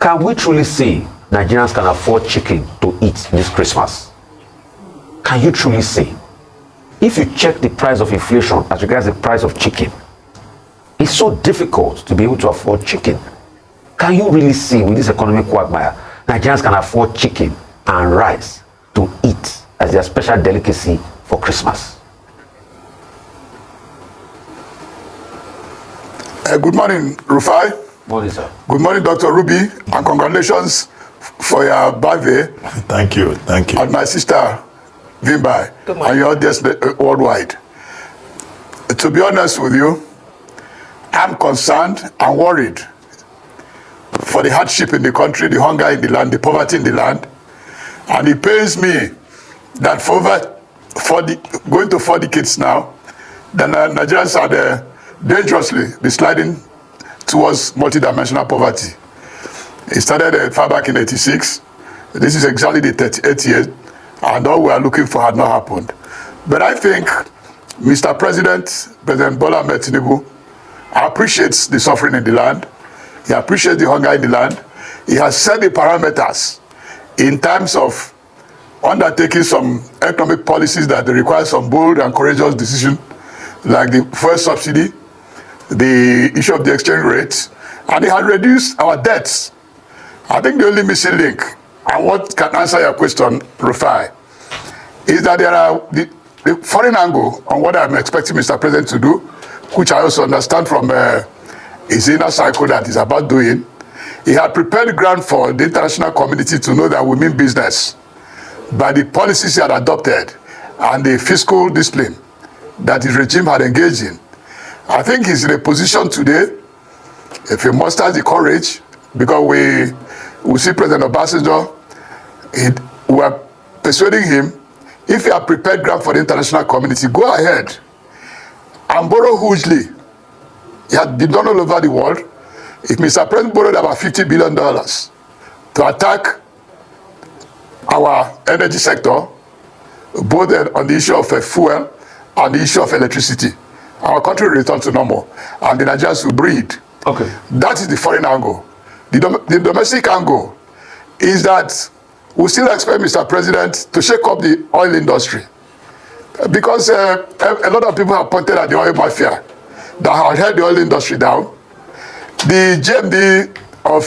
Can we truly say Nigerians can afford chicken to eat this Christmas? Can you truly say? If you check the price of inflation as regards the price of chicken, it's so difficult to be able to afford chicken. Can you really see with this economic quagmire, Nigerians can afford chicken and rice to eat as their special delicacy for Christmas? Good morning, Rufai. Morning, sir. Good morning, Dr. Ruby, and congratulations for your birthday. Thank you, thank you. And my sister, Vimbai, and your audience worldwide. To be honest with you, I'm concerned and worried for the hardship in the country, the hunger in the land, the poverty in the land. And it pains me that for over going to 4 decades now, the Nigerians are dangerously sliding towards multidimensional poverty. It started far back in '86. This is exactly the 38th year, and all we are looking for had not happened. But I think Mr. President Bola Ahmed Tinubu appreciates the suffering in the land. He appreciates the hunger in the land. He has set the parameters in terms of undertaking some economic policies that require some bold and courageous decisions, like the fuel subsidy, the issue of the exchange rates, and it has reduced our debts. I think the only missing link, and what can answer your question, Rufai, is that there are the foreign angle on what I'm expecting Mr. President to do, which I also understand from his inner cycle that he's about doing. He had prepared the ground for the international community to know that we mean business by the policies he had adopted and the fiscal discipline that his regime had engaged in. I think he's in a position today, if he musters the courage, because we see President Obasanjo, we are persuading him, if he had prepared ground for the international community, go ahead and borrow hugely. It had been done all over the world. If Mr. President borrowed about $50 billion to attack our energy sector, both on the issue of fuel and the issue of electricity, our country will return to normal, and the Nigerians will breathe. Okay. That is the foreign angle. The domestic angle is that we still expect Mr. President to shake up the oil industry, because a lot of people have pointed at the oil mafia that have held the oil industry down. The GMD of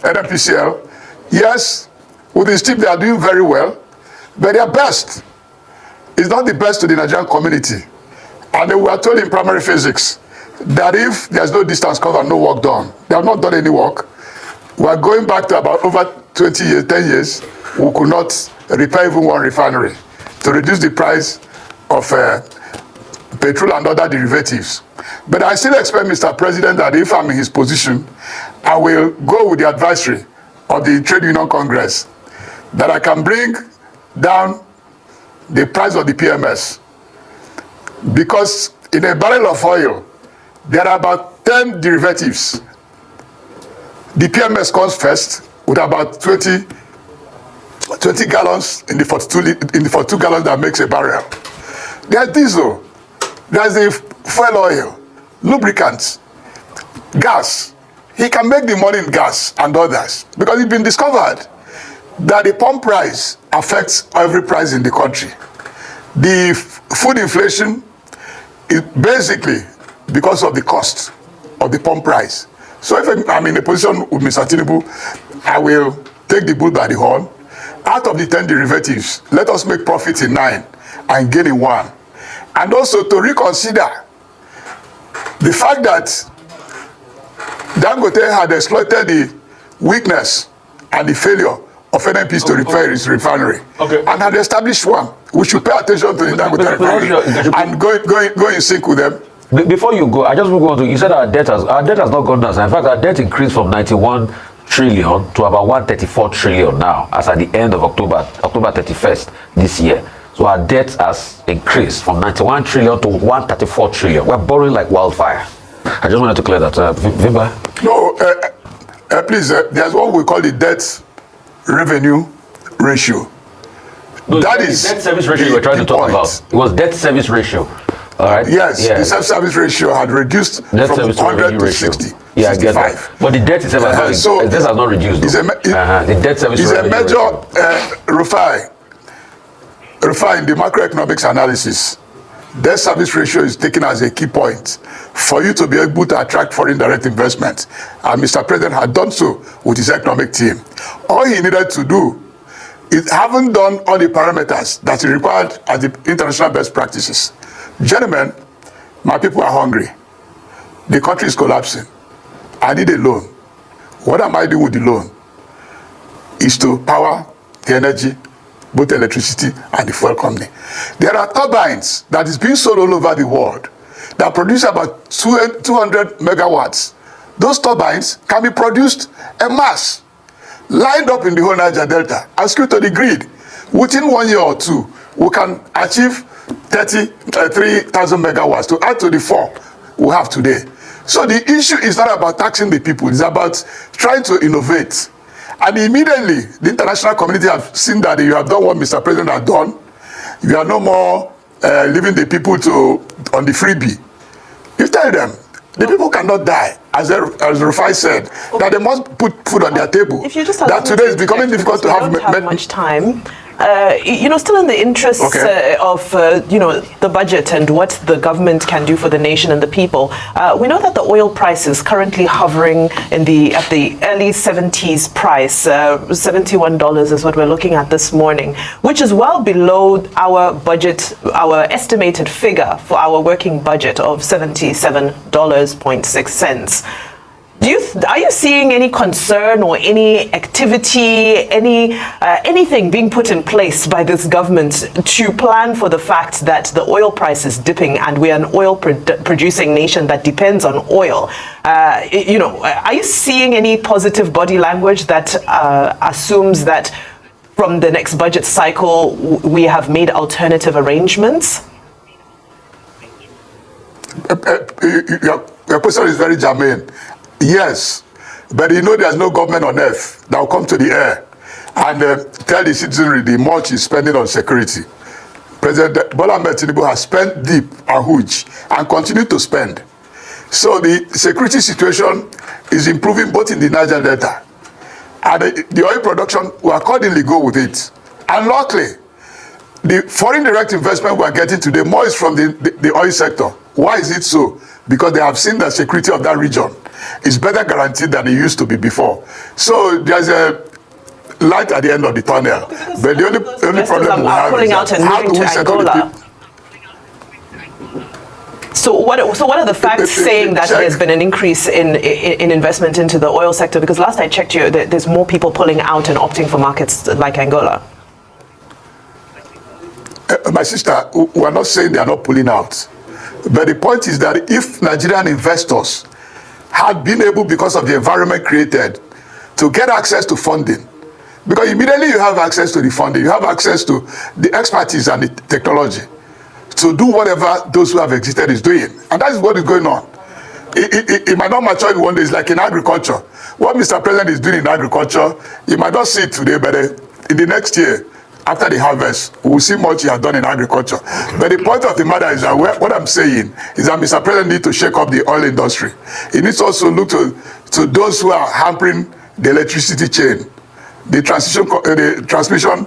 NNPCL, yes, with the team they are doing very well, but their best is not the best to the Nigerian community. And we were told in primary physics that if there's no distance covered, no work done, they have not done any work. We are going back to about over 20 years, 10 years, we could not repair even one refinery to reduce the price of petrol and other derivatives. But I still expect Mr. President that if I'm in his position, I will go with the advisory of the Trade Union Congress that I can bring down the price of the PMS. Because in a barrel of oil, there are about 10 derivatives. The PMS comes first with about 20 gallons in the 42 gallons that makes a barrel. There's diesel, there's the fuel oil, lubricants, gas. He can make the money in gas and others because it's been discovered that the pump price affects every price in the country. The food inflation is basically because of the cost of the pump price. So if I'm in a position with Mr. Tinubu, I will take the bull by the horn. Out of the 10 derivatives, let us make profits in 9 and gain in 1. And also to reconsider the fact that Dangote had exploited the weakness and the failure of NNPC to repair his refinery, and had established one. We should pay attention to the Dangote refinery and go in sync with them. Before you go, I just want to, you said our debt has not gone down. In fact, our debt increased from 91 trillion to about 134 trillion now, as at the end of October 31st this year. So our debt has increased from 91 trillion to 134 trillion. We're borrowing like wildfire. I just wanted to clear that. Vimba? No, please, there's what we call the debt revenue ratio. No, that is debt service ratio you were trying to talk about. It was debt service ratio. All right. Yes, the self-service ratio had reduced Debt from service to 100 revenue to ratio. 60. Yeah, I 65. get that. But the debt itself has not reduced. The debt service is a major ratio. Refine the macroeconomics analysis. Debt service ratio is taken as a key point for you to be able to attract foreign direct investment. And Mr. President had done so with his economic team. All he needed to do is haven't done all the parameters that is required as the international best practices. Gentlemen, my people are hungry. The country is collapsing. I need a loan. What am I doing with the loan? Is to power the energy, both electricity and the fuel company. There are turbines that is being sold all over the world that produce about 200 megawatts. Those turbines can be produced en masse, lined up in the whole Niger Delta and screwed to the grid. Within 1 year or two, we can achieve 3,000 megawatts to add to the 4 we have today. So the issue is not about taxing the people, it's about trying to innovate. And immediately, the international community have seen that you have done what Mr. President has done. You are no more leaving the people on the freebie. You tell them, the people cannot die, as Rufai said, that they must put food on their table. If you just that today is becoming difficult to have much time. Still in the interests of, the budget and what the government can do for the nation and the people, we know that the oil price is currently hovering at the early 70s price. $71 is what we're looking at this morning, which is well below our budget, our estimated figure for our working budget of $77.6. Are you seeing any concern or any activity, anything being put in place by this government to plan for the fact that the oil price is dipping and we are an oil producing nation that depends on oil? Are you seeing any positive body language that assumes that from the next budget cycle we have made alternative arrangements? Your question is very germane. Yes, but there's no government on earth that will come to the air and tell the citizenry the much he's spending on security. President Tinubu has spent deep and huge and continue to spend. So the security situation is improving both in the Niger Delta and the oil production will accordingly go with it. And luckily, the foreign direct investment we are getting today more is from the oil sector. Why is it so? Because they have seen the security of that region is better guaranteed than it used to be before. So there's a light at the end of the tunnel. But the only problem we have is how do we settle the people? So what are the facts saying that there's been an increase in investment into the oil sector? Because last I checked, there's more people pulling out and opting for markets like Angola. My sister, we are not saying they are not pulling out. But the point is that if Nigerian investors had been able, because of the environment created, to get access to funding, because immediately you have access to the funding, you have access to the expertise and the technology to do whatever those who have existed is doing. And that is what is going on. It might not mature in one day. It's like in agriculture. What Mr. President is doing in agriculture, you might not see it today, but in the next year, after the harvest, we will see much he has done in agriculture. But the point of the matter is that what I'm saying is that Mr. President needs to shake up the oil industry. He needs to also look to those who are hampering the electricity chain, the transmission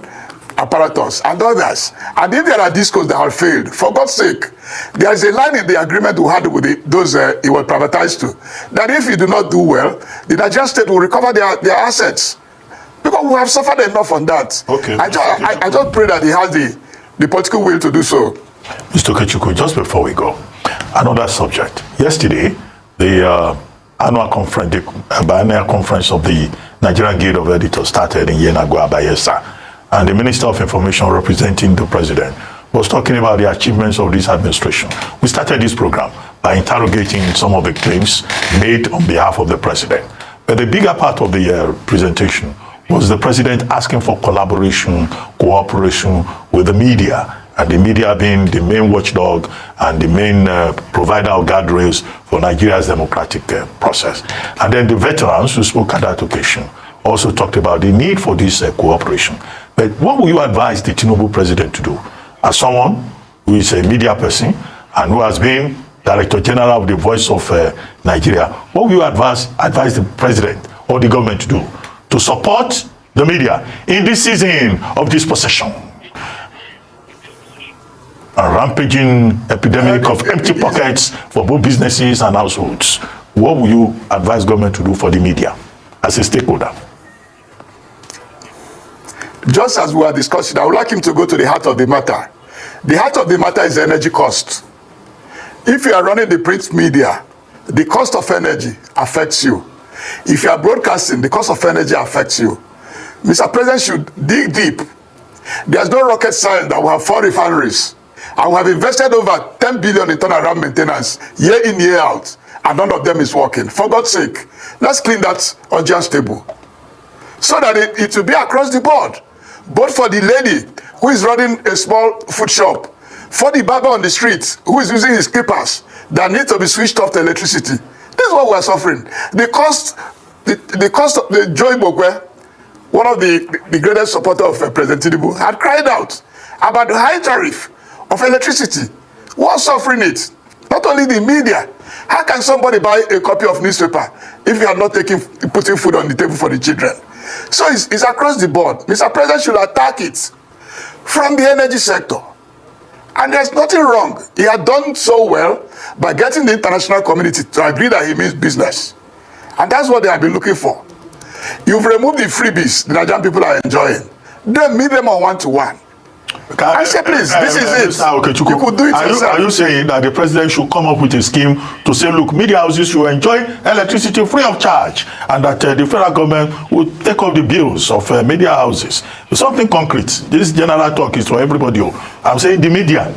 apparatus, and others. And if there are discos that have failed, for God's sake, there is a line in the agreement we had with those he was privatized to, that if you do not do well, the Nigerian state will recover their assets. Because we have suffered enough on that. Okay. I just pray that he has the political will to do so. Mr. Kechuku, just before we go, another subject. Yesterday, the annual biennial conference of the Nigerian Guild of Editors started in Yenagoa, Bayelsa. And the Minister of Information representing the President was talking about the achievements of this administration. We started this program by interrogating some of the claims made on behalf of the President. But the bigger part of the presentation was the President asking for collaboration, cooperation with the media, and the media being the main watchdog and the main provider of guardrails for Nigeria's democratic process. And then the veterans who spoke at that occasion also talked about the need for this cooperation. But what will you advise the Tinubu president to do? As someone who is a media person and who has been Director General of the Voice of Nigeria, what will you advise the president or the government to do to support the media in this season of dispossession? A rampaging epidemic of empty pockets for both businesses and households. What will you advise government to do for the media as a stakeholder? Just as we are discussing, I would like him to go to the heart of the matter. The heart of the matter is energy cost. If you are running the print media, the cost of energy affects you. If you are broadcasting, the cost of energy affects you. Mr. President should dig deep. There's no rocket science that we have 4 refineries. And we have invested over 10 billion in turnaround maintenance, year in, year out, and none of them is working. For God's sake, let's clean that unjust table. So that it will be across the board. Both for the lady who is running a small food shop, for the barber on the street who is using his clippers that need to be switched off to electricity. This is what we are suffering. The cost of the Joy Bogwe, one of the greatest supporters of President Tinubu, had cried out about the high tariff of electricity. Who are suffering it? Not only the media. How can somebody buy a copy of newspaper if you are not putting food on the table for the children? So it's across the board. Mr. President should attack it from the energy sector. And there's nothing wrong. He had done so well by getting the international community to agree that he means business. And that's what they have been looking for. You've removed the freebies the Nigerian people are enjoying. Then meet them on one-to-one. I say, please, this is it. You could do it yourself. Are you saying that the president should come up with a scheme to say, look, media houses should enjoy electricity free of charge, and that the federal government will take up the bills of media houses? Something concrete. This general talk is for everybody. I'm saying the media.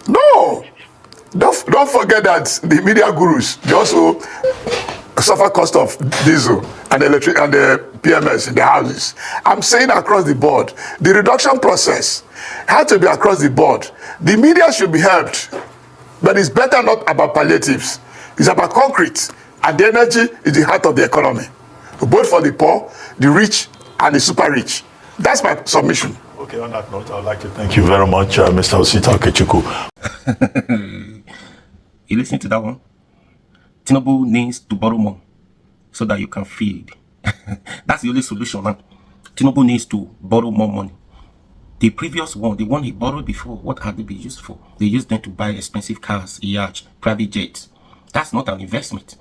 No. Don't forget that the media gurus, they also suffer cost of diesel and electric and the PMS in the houses. I'm saying across the board, the reduction process had to be across the board. The media should be helped, but it's better not about palliatives. It's about concrete, and the energy is the heart of the economy, both for the poor, the rich, and the super rich. That's my submission. Okay, on that note, I would like to thank you very much, Mr. Osita Okechukwu. You listen to that one? Tinubu needs to borrow more so that you can feed. That's the only solution now. Tinubu needs to borrow more money. The previous one, the one he borrowed before, what had they been used for? They used them to buy expensive cars, yachts, private jets. That's not an investment,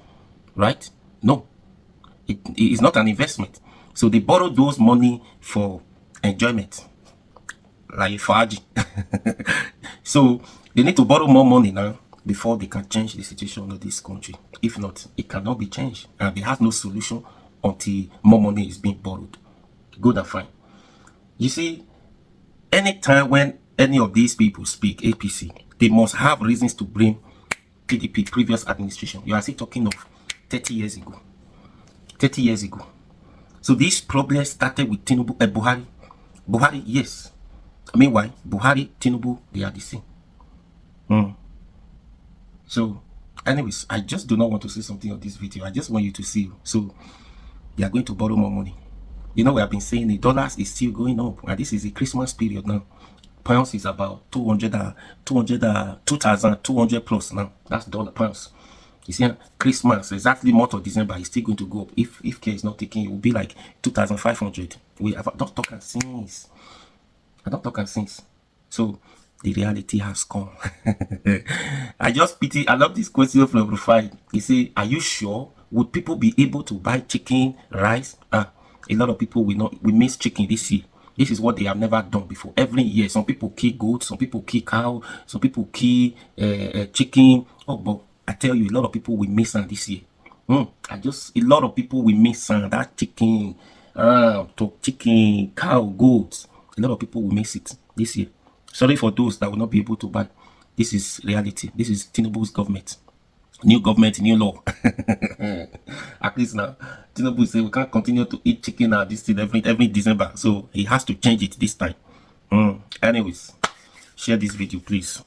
right? No, it is not an investment. So they borrowed those money for enjoyment, like for Aji. So they need to borrow more money now before they can change the situation of this country. If not, it cannot be changed, and they have no solution until more money is being borrowed. Good and fine. You see, anytime when any of these people speak APC, they must have reasons to blame PDP, previous administration. You are still talking of 30 years ago. 30 years ago. So this problem started with Tinubu, Buhari. Buhari, yes. Meanwhile, Buhari, Tinubu, they are the same. So, anyways, I just do not want to say something on this video. I just want you to see. So, they are going to borrow more money. You know, we have been saying the dollars is still going up. And this is the Christmas period now. Pounds is about 2,200 plus now. That's dollar pounds. You see, Christmas, exactly month of December, is still going to go up. If care is not taken, it will be like 2,500. We have not talking since. I don't talk since. So, the reality has come. I just pity. I love this question from Rufai. He say, are you sure? Would people be able to buy chicken, rice? A lot of people will miss chicken this year. This is what they have never done before. Every year, some people kill goats, some people kill cow, some people kill chicken. Oh, but I tell you, a lot of people will miss this year. A lot of people will miss that chicken, chicken, cow, goats. A lot of people will miss it this year. Sorry for those that will not be able to buy. This is reality. This is Tinubu's government. New government, new law. At least now, Tinubu say we can't continue to eat chicken and this thing every December. So he has to change it this time. Anyways, share this video, please.